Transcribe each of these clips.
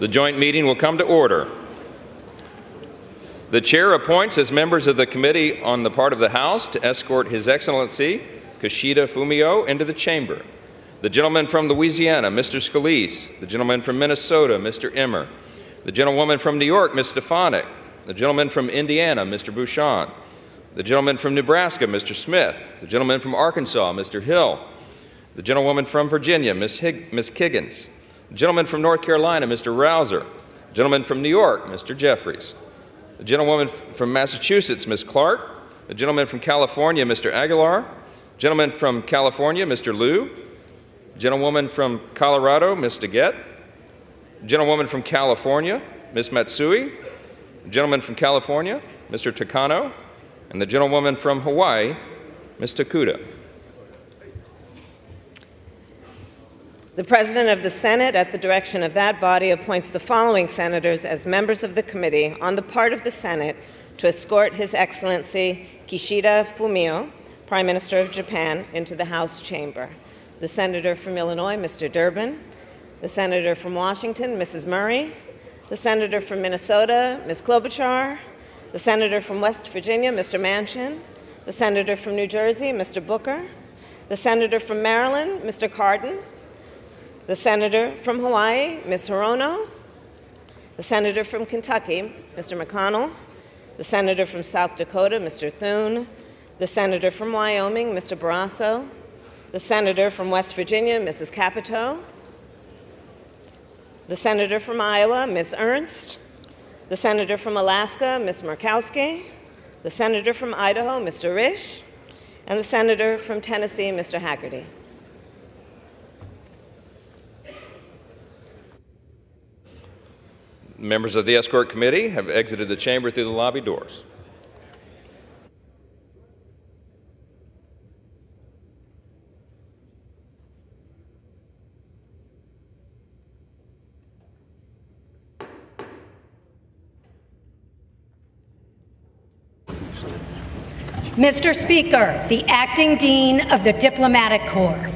The joint meeting will come to order. The chair appoints as members of the committee on the part of the House to escort His Excellency Kishida Fumio into the chamber. The gentleman from Louisiana, Mr. Scalise. The gentleman from Minnesota, Mr. Emmer. The gentlewoman from New York, Ms. Stefanik. The gentleman from Indiana, Mr. Bouchon. The gentleman from Nebraska, Mr. Smith. The gentleman from Arkansas, Mr. Hill. The gentlewoman from Virginia, Ms. Kiggins. The gentleman from North Carolina, Mr. Rouser. The gentleman from New York, Mr. Jeffries. The gentlewoman from Massachusetts, Ms. Clark. The gentleman from California, Mr. Aguilar. The gentleman from California, Mr. Liu. The gentlewoman from Colorado, Ms. DeGette. The gentlewoman from California, Ms. Matsui. The gentleman from California, Mr. Takano. And the gentlewoman from Hawaii, Ms. Takuda. The President of the Senate, at the direction of that body, appoints the following senators as members of the committee on the part of the Senate to escort His Excellency Kishida Fumio, Prime Minister of Japan, into the House chamber. The Senator from Illinois, Mr. Durbin. The Senator from Washington, Mrs. Murray. The Senator from Minnesota, Ms. Klobuchar. The Senator from West Virginia, Mr. Manchin. The Senator from New Jersey, Mr. Booker. The Senator from Maryland, Mr. Cardin. The Senator from Hawaii, Ms. Hirono. The Senator from Kentucky, Mr. McConnell. The Senator from South Dakota, Mr. Thune. The Senator from Wyoming, Mr. Barrasso. The Senator from West Virginia, Mrs. Capito. The Senator from Iowa, Ms. Ernst. The Senator from Alaska, Ms. Murkowski. The Senator from Idaho, Mr. Risch. And the Senator from Tennessee, Mr. Haggerty. Members of the escort committee have exited the chamber through the lobby doors. Mr. Speaker, the Acting Dean of the Diplomatic Corps.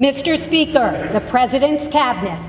Mr. Speaker, the President's Cabinet.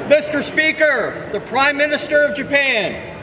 Mr. Speaker, the Prime Minister of Japan.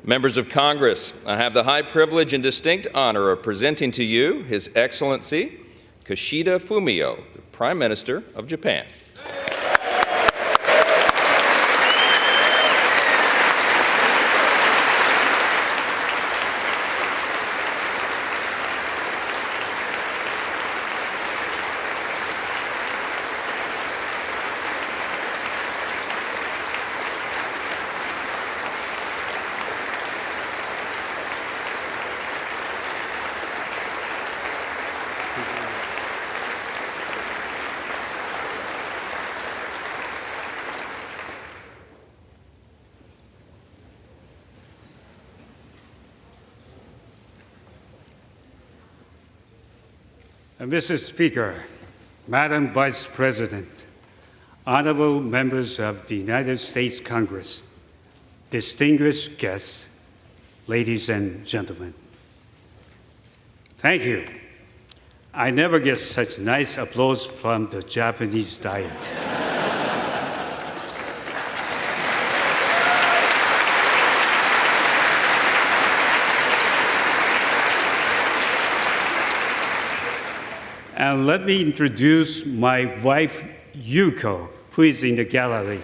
Members of Congress, I have the high privilege and distinct honor of presenting to you His Excellency Kishida Fumio, the Prime Minister of Japan. Mr. Speaker, Madam Vice President, honorable members of the United States Congress, distinguished guests, ladies and gentlemen. Thank you. I never get such nice applause from the Japanese Diet. And let me introduce my wife, Yuko, who is in the gallery.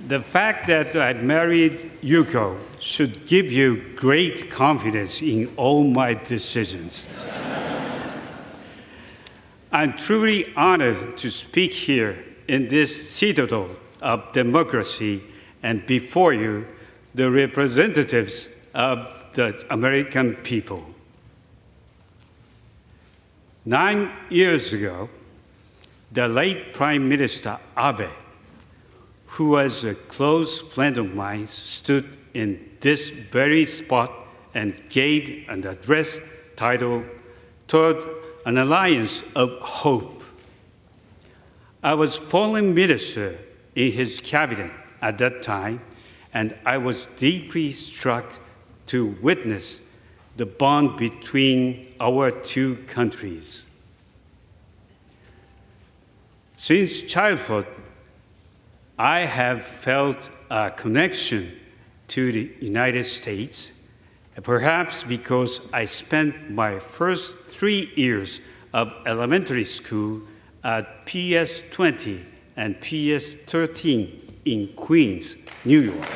The fact that I married Yuko should give you great confidence in all my decisions. I'm truly honored to speak here in this citadel of democracy, and before you, the representatives of the American people. 9 years ago, the late Prime Minister Abe, who was a close friend of mine, stood in this very spot and gave an address titled "Toward an Alliance of Hope." I was foreign minister in his cabinet at that time, and I was deeply struck to witness the bond between our two countries. Since childhood, I have felt a connection to the United States, perhaps because I spent my first 3 years of elementary school at PS 20 and PS 13 in Queens, New York.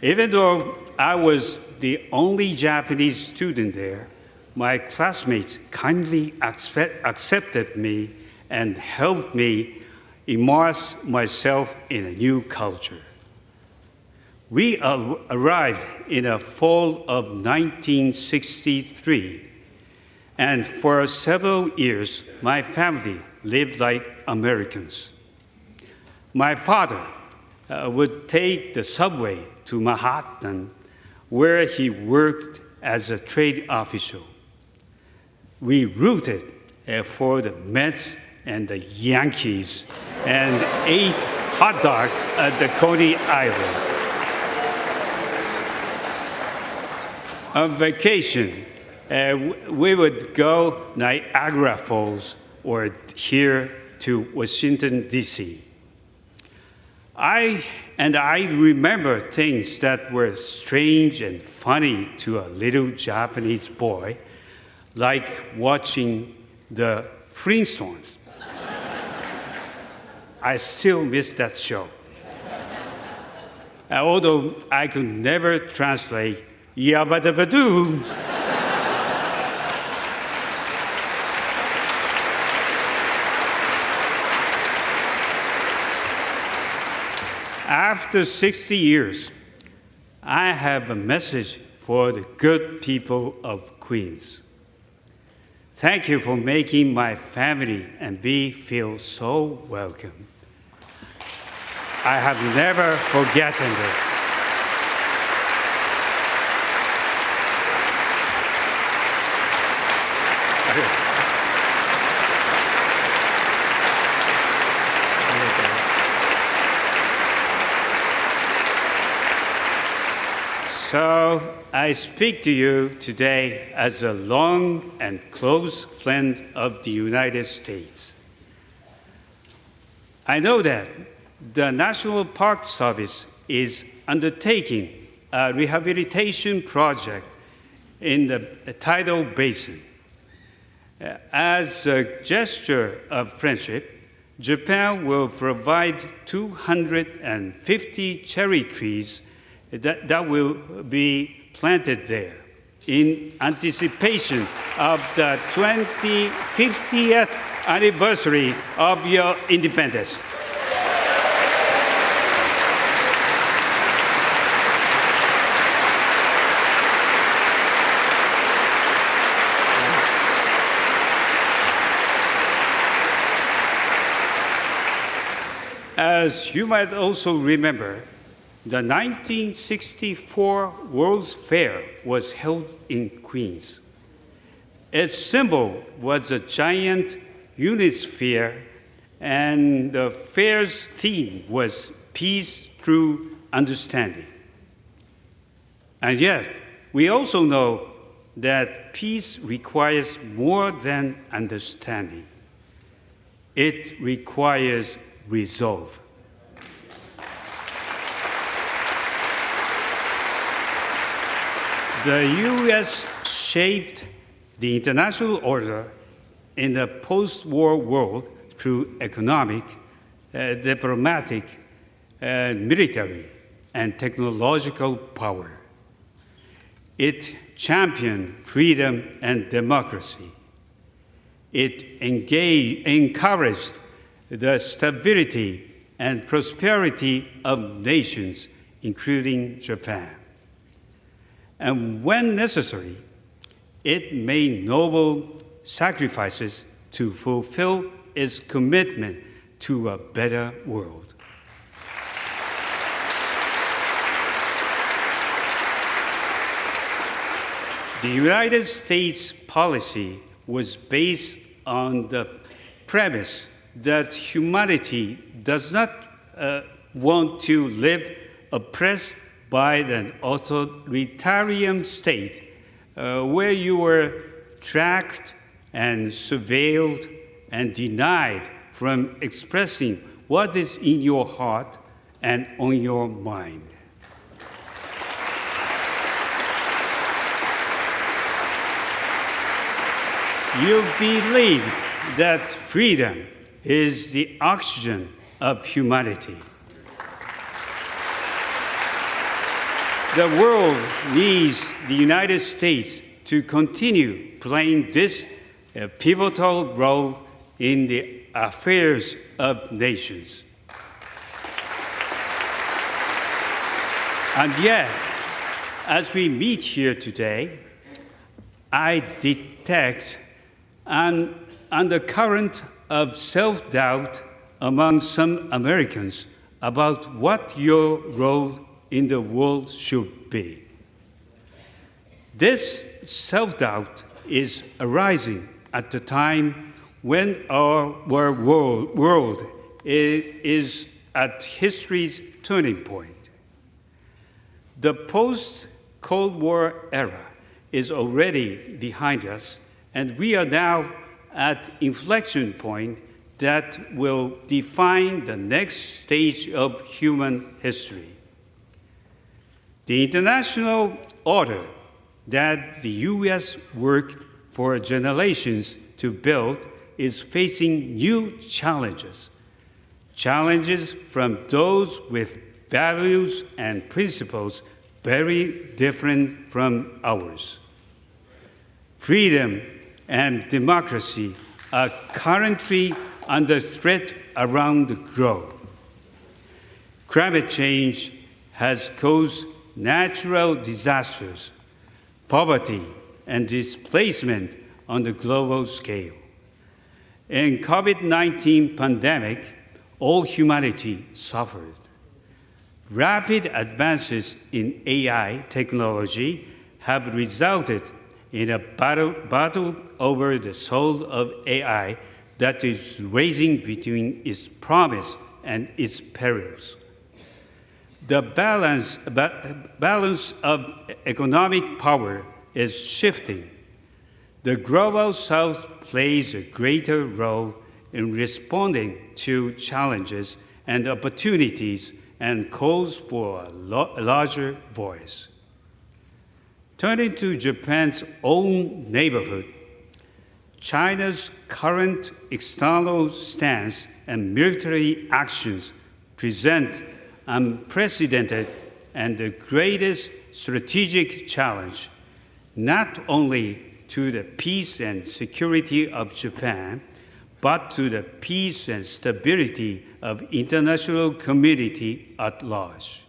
Even though I was the only Japanese student there, my classmates kindly accepted me and helped me immerse myself in a new culture. We arrived in the fall of 1963, and for several years, my family lived like Americans. My father would take the subway to Manhattan, where he worked as a trade official. We rooted for the Mets and the Yankees and ate hot dogs at the Coney Island. On vacation, we would go Niagara Falls or here to Washington, D.C. I remember things that were strange and funny to a little Japanese boy, like watching the Flintstones. I still miss that show. Although I could never translate Yabba-dabba-doo. After 60 years, I have a message for the good people of Queens. Thank you for making my family and me feel so welcome. I have never forgotten it. So I speak to you today as a long and close friend of the United States. I know that the National Park Service is undertaking a rehabilitation project in the tidal basin. As a gesture of friendship, Japan will provide 250 cherry trees that will be planted there in anticipation of the 50th anniversary of your independence. As you might also remember, the 1964 World's Fair was held in Queens. Its symbol was a giant unisphere, and the fair's theme was peace through understanding. And yet, we also know that peace requires more than understanding. It requires resolve. The U.S. shaped the international order in the post-war world through economic, diplomatic, and military, and technological power. It championed freedom and democracy. It encouraged the stability and prosperity of nations, including Japan. And when necessary, it made noble sacrifices to fulfill its commitment to a better world. The United States policy was based on the premise that humanity does not want to live oppressed by an authoritarian state where you were tracked and surveilled and denied from expressing what is in your heart and on your mind. You believe that freedom is the oxygen of humanity. The world needs the United States to continue playing this pivotal role in the affairs of nations. And yet, as we meet here today, I detect an undercurrent of self-doubt among some Americans about what your role in the world should be. This self-doubt is arising at the time when our world is at history's turning point. The post-Cold War era is already behind us, and we are now at inflection point that will define the next stage of human history. The international order that the U.S. worked for generations to build is facing new challenges. Challenges from those with values and principles very different from ours. Freedom and democracy are currently under threat around the globe. Climate change has caused natural disasters, poverty, and displacement on the global scale. In COVID-19 pandemic, all humanity suffered. Rapid advances in AI technology have resulted in a battle over the soul of AI that is raging between its promise and its perils. The balance of economic power is shifting. The Global South plays a greater role in responding to challenges and opportunities and calls for a larger voice. Turning to Japan's own neighborhood, China's current external stance and military actions present unprecedented and the greatest strategic challenge, not only to the peace and security of Japan, but to the peace and stability of international community at large.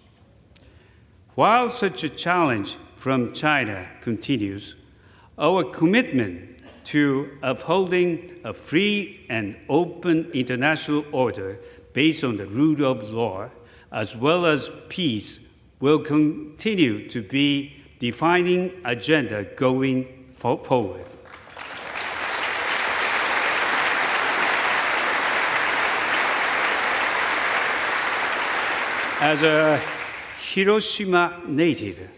While such a challenge from China continues, our commitment to upholding a free and open international order based on the rule of law, as well as peace, will continue to be defining agenda going forward. As a Hiroshima native,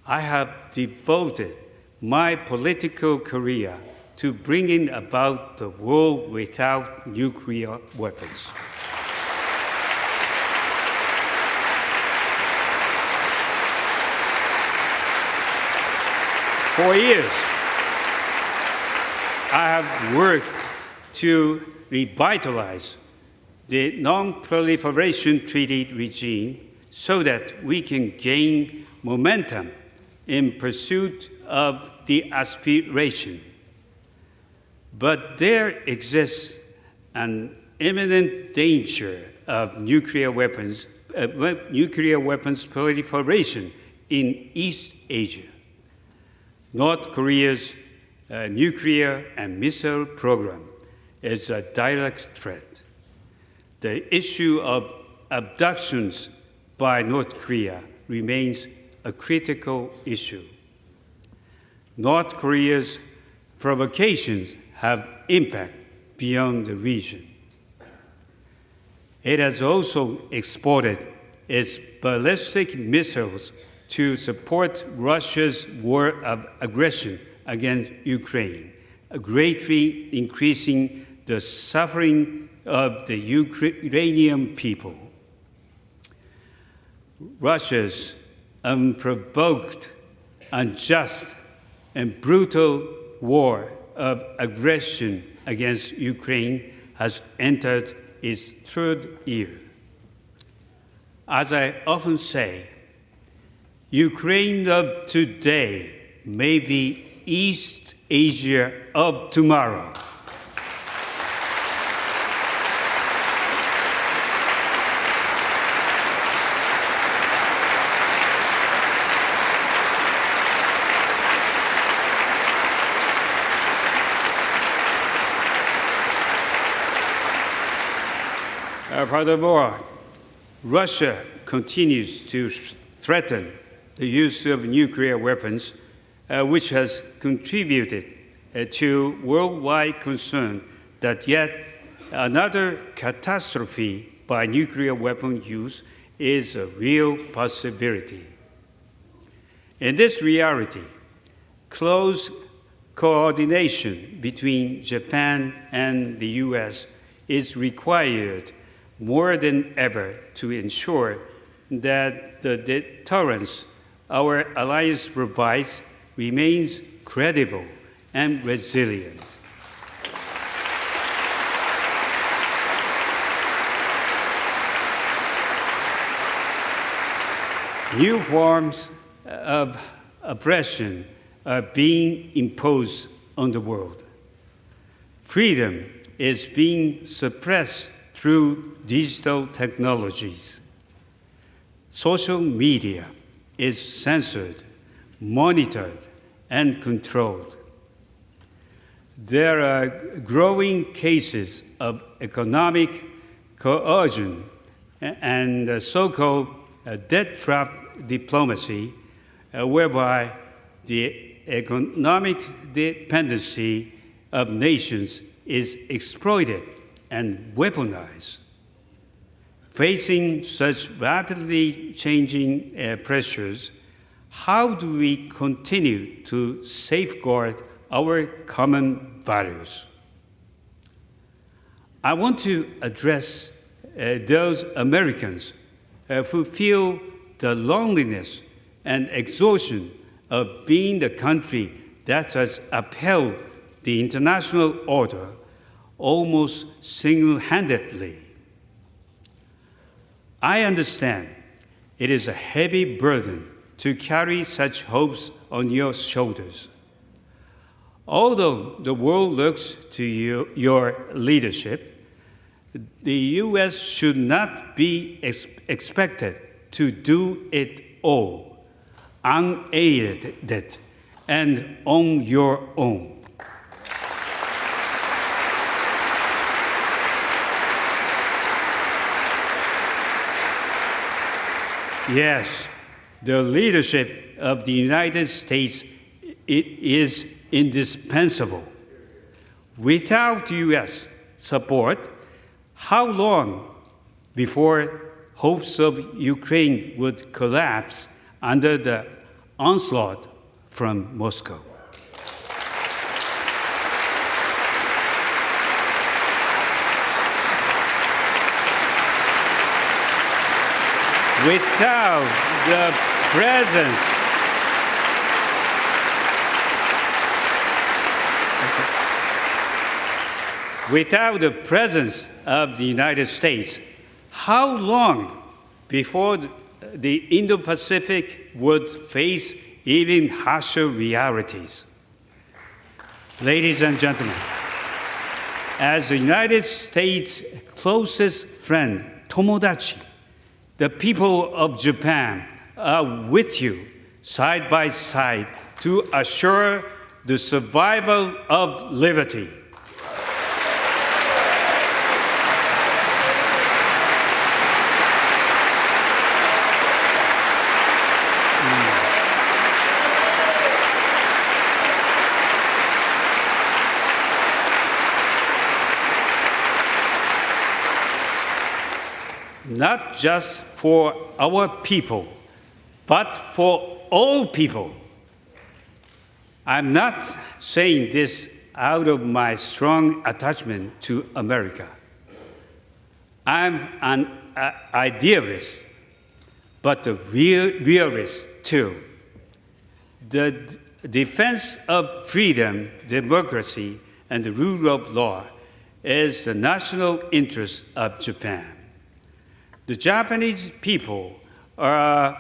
I have devoted my political career to bringing about the world without nuclear weapons. For years, I have worked to revitalize the Non-Proliferation Treaty regime so that we can gain momentum in pursuit of the aspiration. But there exists an imminent danger of nuclear weapons proliferation in East Asia. North Korea's nuclear and missile program is a direct threat. The issue of abductions by North Korea remains a critical issue. North Korea's provocations have impact beyond the region. It has also exported its ballistic missiles to support Russia's war of aggression against Ukraine, greatly increasing the suffering of the Ukrainian people. Russia's unprovoked, unjust, and brutal war of aggression against Ukraine has entered its third year. As I often say, Ukraine of today may be East Asia of tomorrow. Furthermore, Russia continues to threaten the use of nuclear weapons, which has contributed to worldwide concern that yet another catastrophe by nuclear weapon use is a real possibility. In this reality, close coordination between Japan and the US is required more than ever to ensure that the deterrence our alliance provides remains credible and resilient. New forms of oppression are being imposed on the world. Freedom is being suppressed through digital technologies. Social media is censored, monitored, and controlled. There are growing cases of economic coercion and so-called debt trap diplomacy, whereby the economic dependency of nations is exploited and weaponized. Facing such rapidly changing pressures, how do we continue to safeguard our common values? I want to address those Americans who feel the loneliness and exhaustion of being the country that has upheld the international order almost single-handedly. I understand it is a heavy burden to carry such hopes on your shoulders. Although the world looks to your leadership, the U.S. should not be expected to do it all unaided and on your own. Yes, the leadership of the United States is indispensable. Without U.S. support, how long before hopes of Ukraine would collapse under the onslaught from Moscow? Without the presence of the United States, how long before the Indo-Pacific would face even harsher realities. Ladies and gentlemen, as the United States' closest friend, tomodachi, the people of Japan are with you side by side to assure the survival of liberty. Not just for our people, but for all people. I'm not saying this out of my strong attachment to America. I'm an idealist, but a realist too. The defense of freedom, democracy, and the rule of law is the national interest of Japan. The Japanese people are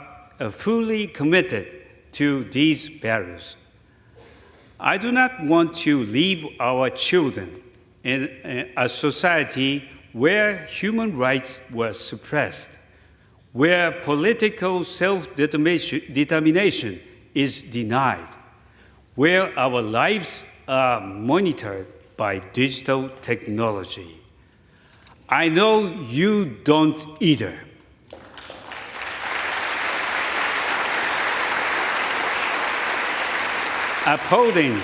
fully committed to these values. I do not want to leave our children in a society where human rights were suppressed, where political self-determination is denied, where our lives are monitored by digital technology. I know you don't either. Upholding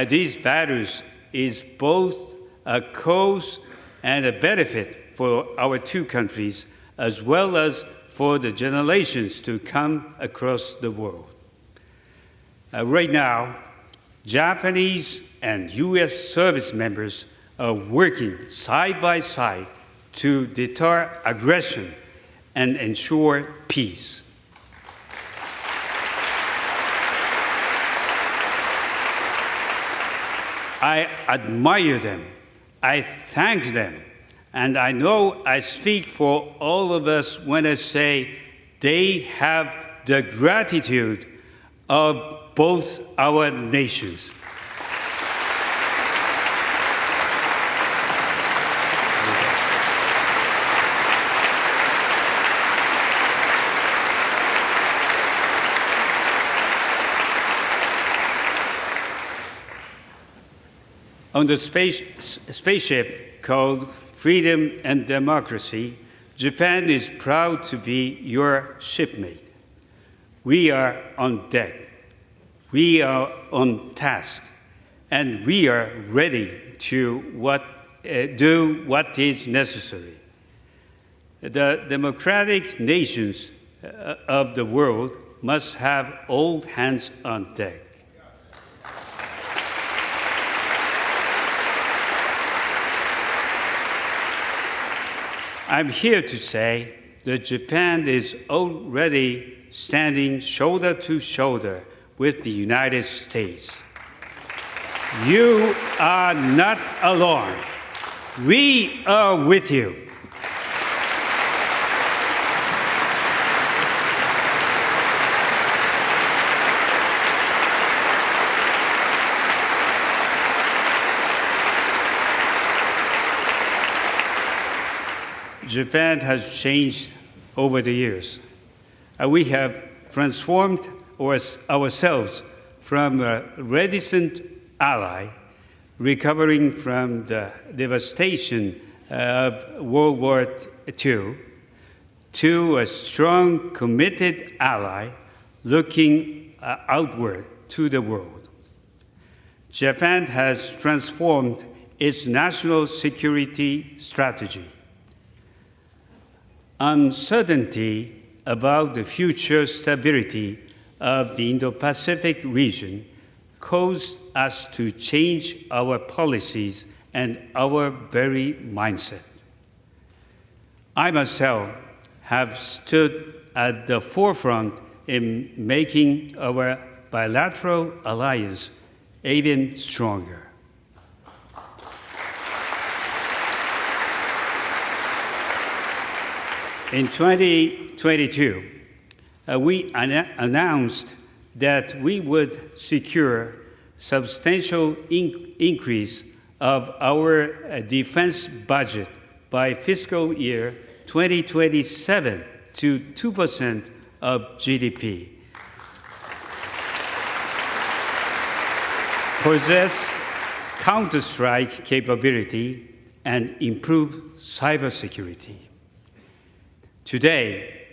these values is both a cause and a benefit for our two countries, as well as for the generations to come across the world. Right now, Japanese and U.S. service members are working side by side to deter aggression and ensure peace. I admire them, I thank them, and I know I speak for all of us when I say they have the gratitude of both our nations. On the spaceship called Freedom and Democracy, Japan is proud to be your shipmate. We are on deck, we are on task, and we are ready to do what is necessary. The democratic nations of the world must have all hands on deck. I'm here to say that Japan is already standing shoulder to shoulder with the United States. You are not alone. We are with you. Japan has changed over the years. We have transformed ourselves from a reticent ally, recovering from the devastation of World War II, to a strong, committed ally looking outward to the world. Japan has transformed its national security strategy. Uncertainty about the future stability of the Indo-Pacific region caused us to change our policies and our very mindset. I myself have stood at the forefront in making our bilateral alliance even stronger. In 2022, we announced that we would secure substantial increase of our defense budget by fiscal year 2027 to 2% of GDP. Possess counter-strike capability and improve cybersecurity. Today,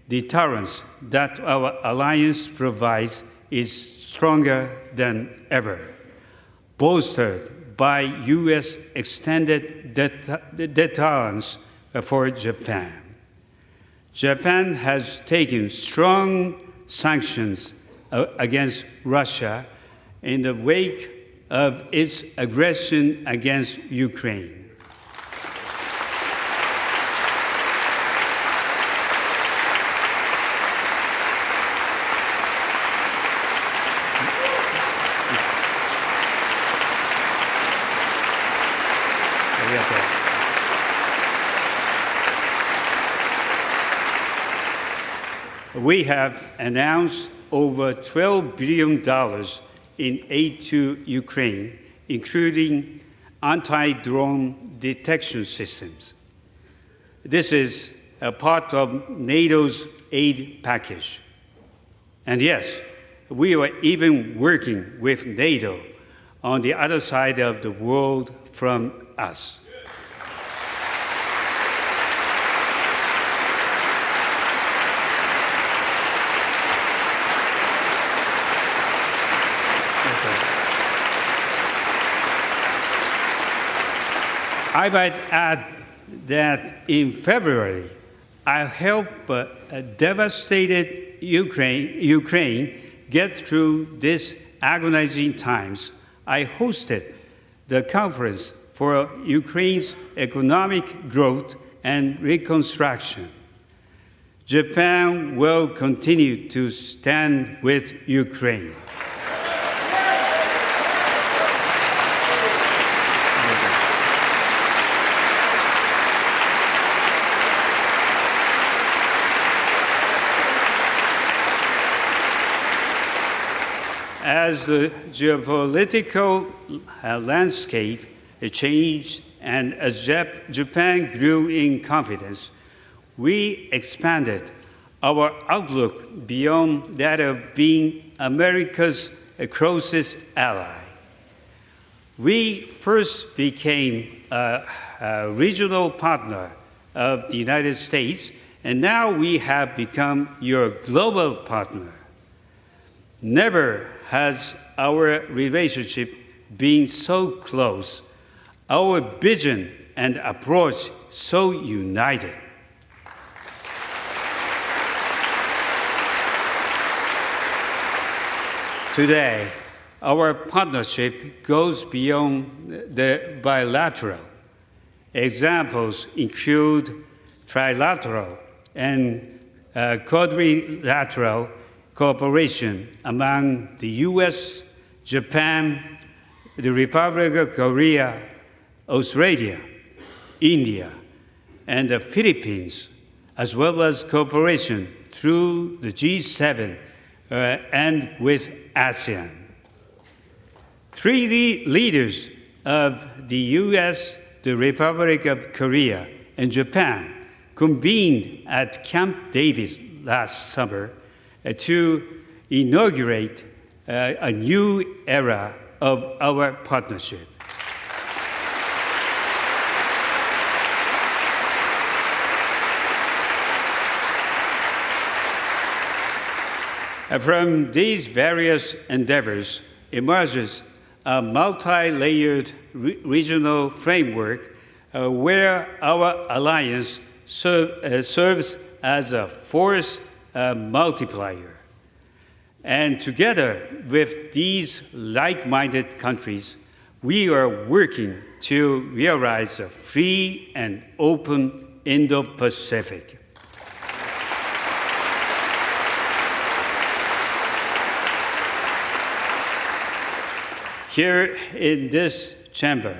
deterrence that our alliance provides is stronger than ever, bolstered by U.S. extended deterrence for Japan. Japan has taken strong sanctions against Russia in the wake of its aggression against Ukraine. We have announced over $12 billion in aid to Ukraine, including anti-drone detection systems. This is a part of NATO's aid package. And yes, we are even working with NATO on the other side of the world from us. I might add that in February, I helped a devastated Ukraine get through these agonizing times. I hosted the Conference for Ukraine's Economic Growth and Reconstruction. Japan will continue to stand with Ukraine. As the geopolitical landscape changed and as Japan grew in confidence, we expanded our outlook beyond that of being America's closest ally. We first became a regional partner of the United States, and now we have become your global partner. Never has our relationship been so close, our vision and approach so united. Today, our partnership goes beyond the bilateral. Examples include trilateral and quadrilateral cooperation among the U.S., Japan, the Republic of Korea, Australia, India, and the Philippines, as well as cooperation through the G7 and with ASEAN. Three leaders of the U.S., the Republic of Korea, and Japan convened at Camp Davis last summer to inaugurate a new era of our partnership. From these various endeavors emerges a multi-layered regional framework where our alliance serves as a force multiplier. And together with these like-minded countries, we are working to realize a free and open Indo-Pacific. Here in this chamber,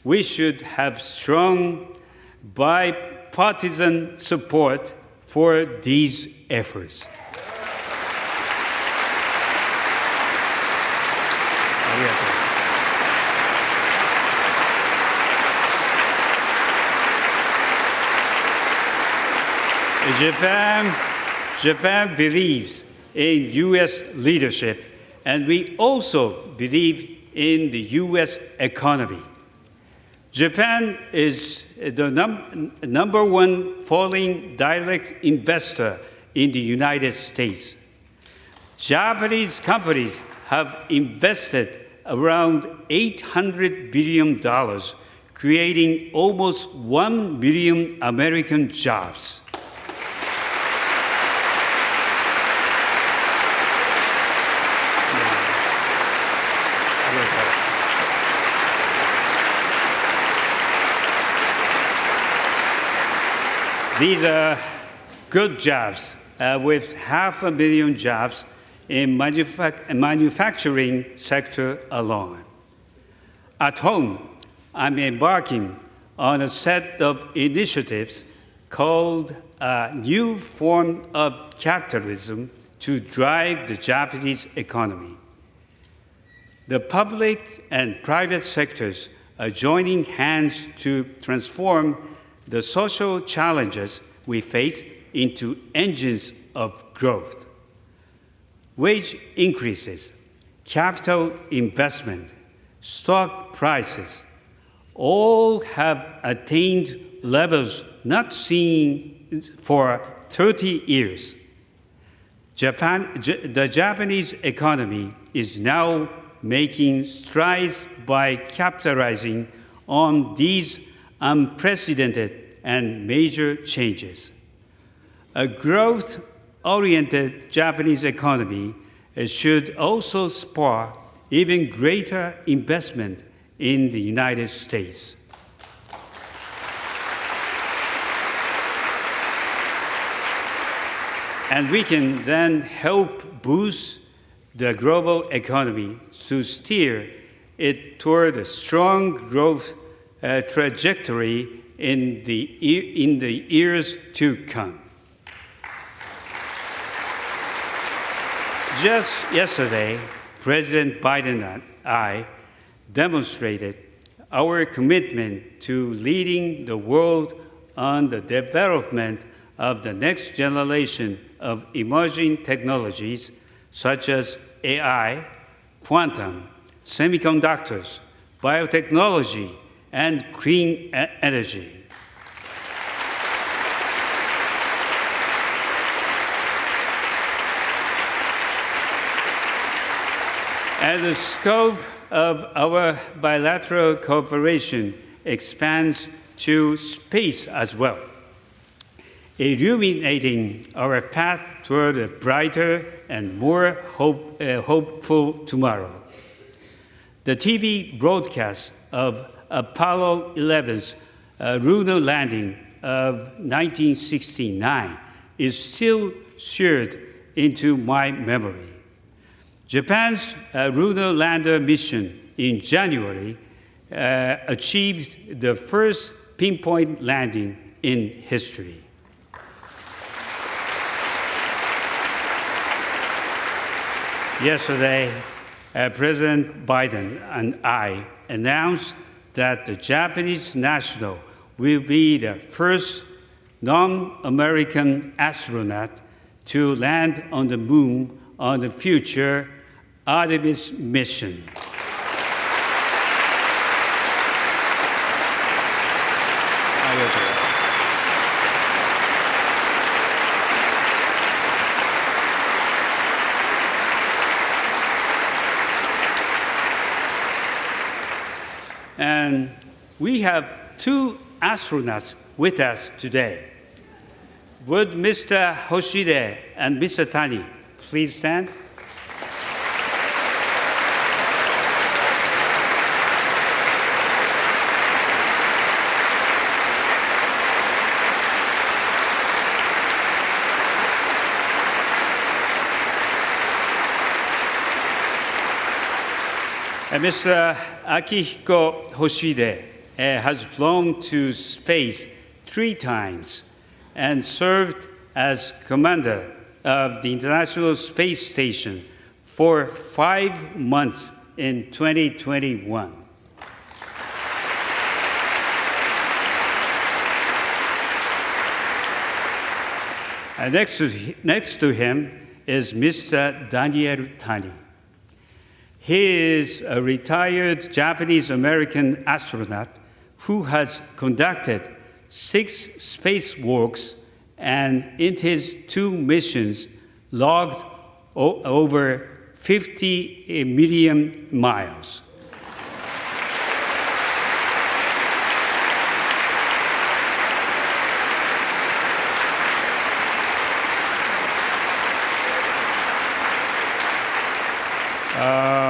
we should have strong bipartisan support for these efforts. Japan believes in U.S. leadership, and we also believe in the U.S. economy. Japan is the number one foreign direct investor in the United States. Japanese companies have invested around $800 billion, creating almost 1 million American jobs. These are good jobs, with 500,000 jobs in manufacturing sector alone. At home, I'm embarking on a set of initiatives called a new form of capitalism to drive the Japanese economy. The public and private sectors are joining hands to transform the social challenges we face into engines of growth. Wage increases, capital investment, stock prices, all have attained levels not seen for 30 years. The Japanese economy is now making strides by capitalizing on these unprecedented and major changes. A growth-oriented Japanese economy should also spur even greater investment in the United States. And we can then help boost the global economy to steer it toward a strong growth trajectory in the years to come. Just yesterday, President Biden and I demonstrated our commitment to leading the world on the development of the next generation of emerging technologies such as AI, quantum, semiconductors, biotechnology, and clean energy. And the scope of our bilateral cooperation expands to space as well, illuminating our path toward a brighter and more hopeful tomorrow. The TV broadcast of Apollo 11's lunar landing of 1969 is still seared into my memory. Japan's lunar lander mission in January achieved the first pinpoint landing in history. Yesterday, President Biden and I announced that the Japanese national will be the first non-American astronaut to land on the moon on the future Artemis mission. And we have two astronauts with us today. Would Mr. Hoshide and Mr. Tani please stand? And Mr. Akihiko Hoshide has flown to space 3 times and served as commander of the International Space Station for 5 months in 2021. Next to him is Mr. Daniel Tani. He is a retired Japanese-American astronaut who has conducted 6 spacewalks and in his 2 missions logged over 50 million miles.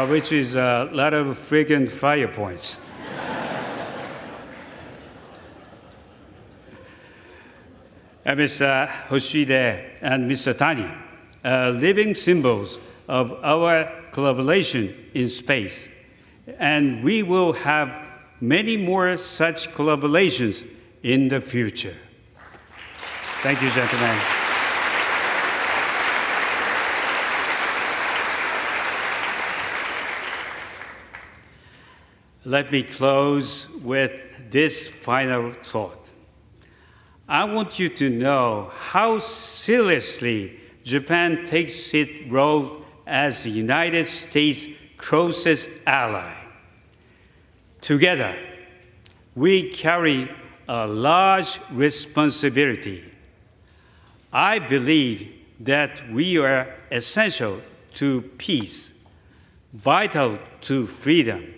Which is a lot of frequent fire points. Mr. Kishida and Mr. Tani, living symbols of our collaboration in space. And we will have many more such collaborations in the future. Thank you, gentlemen. Let me close with this final thought. I want you to know how seriously Japan takes its role as the United States' closest ally. Together, we carry a large responsibility. I believe that we are essential to peace, vital to freedom,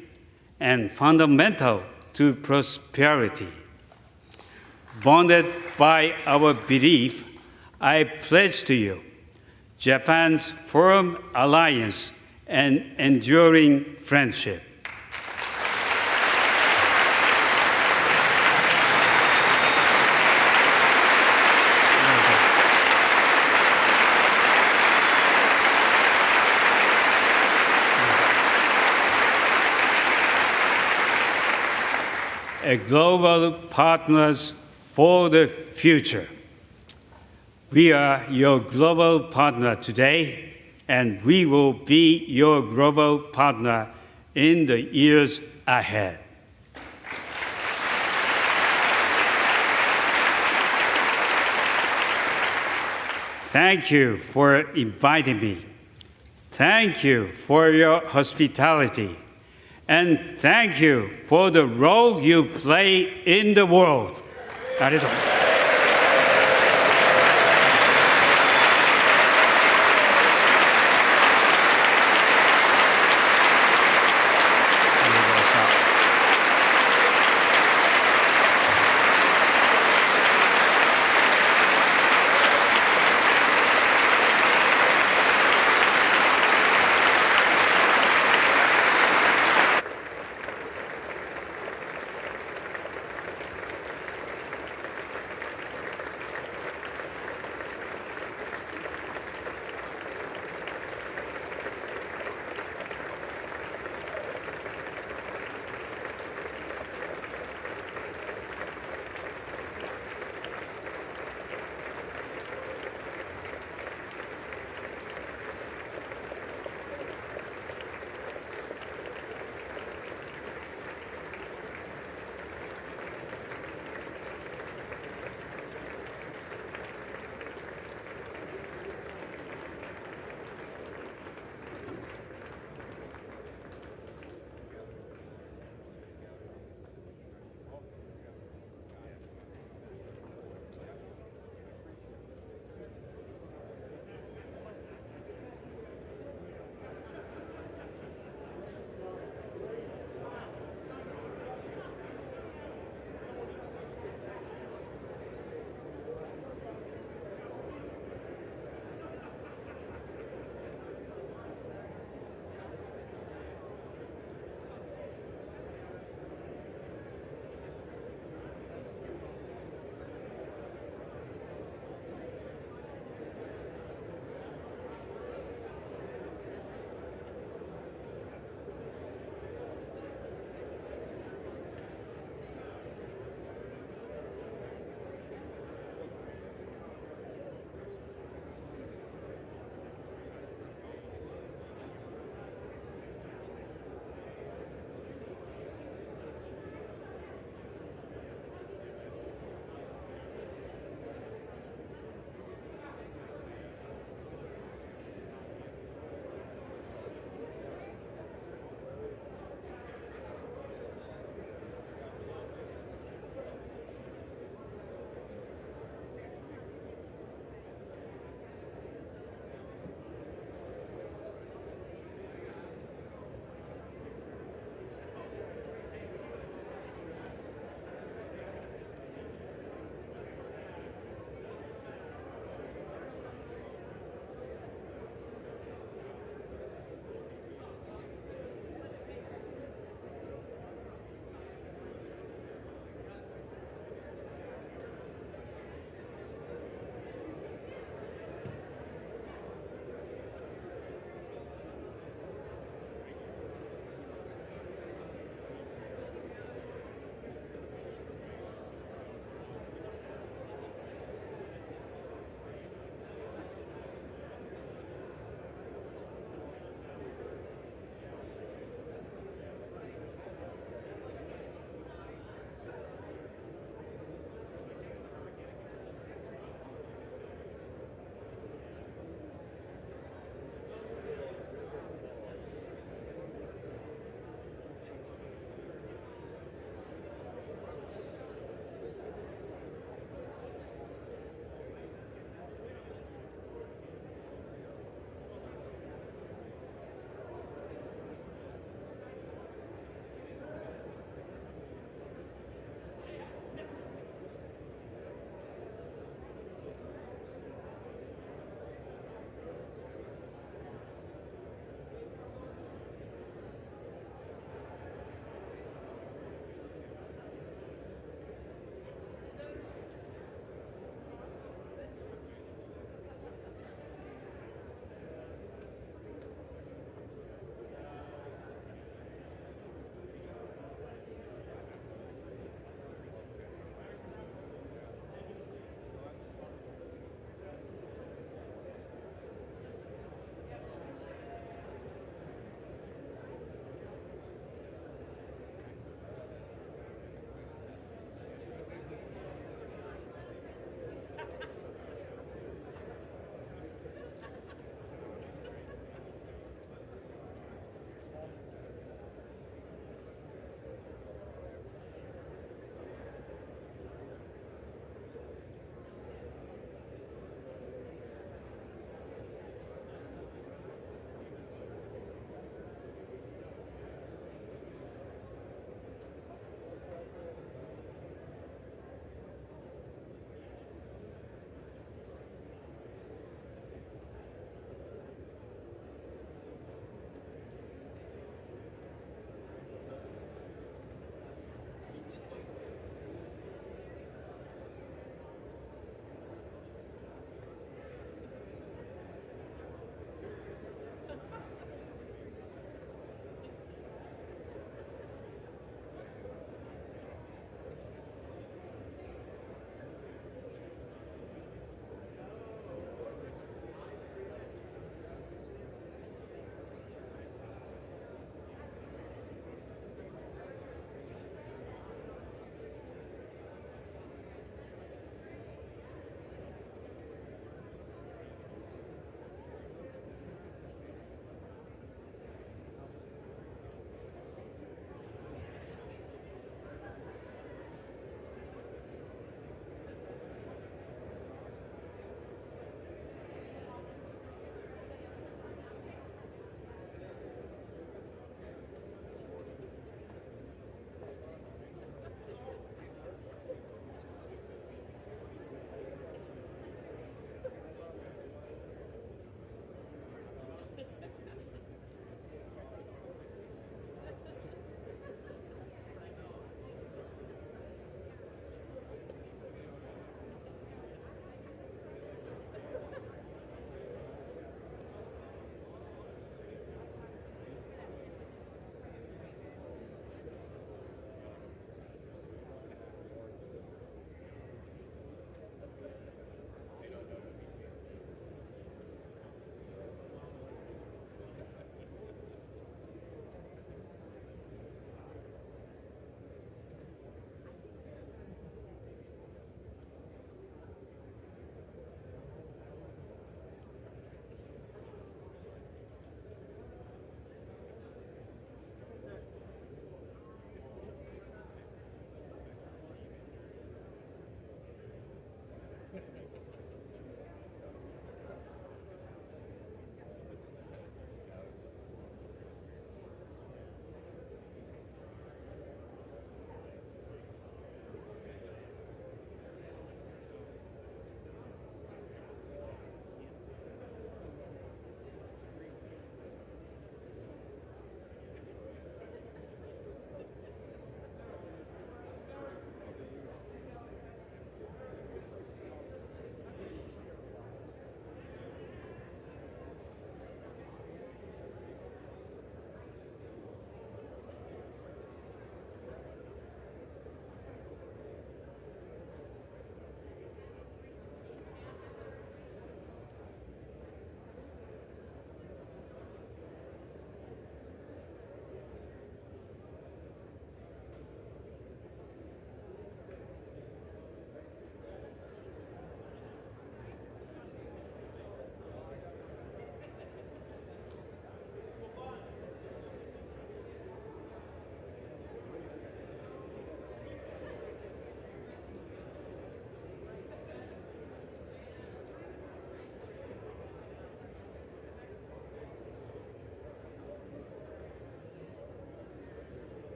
and fundamental to prosperity. Bonded by our belief, I pledge to you Japan's firm alliance and enduring friendship. A global partners for the future. We are your global partner today, and we will be your global partner in the years ahead. Thank you for inviting me. Thank you for your hospitality. And thank you for the role you play in the world. ありがとう。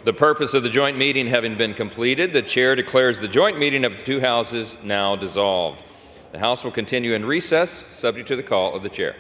The purpose of the joint meeting having been completed, the chair declares the joint meeting of the two houses now dissolved. The House will continue in recess, subject to the call of the chair.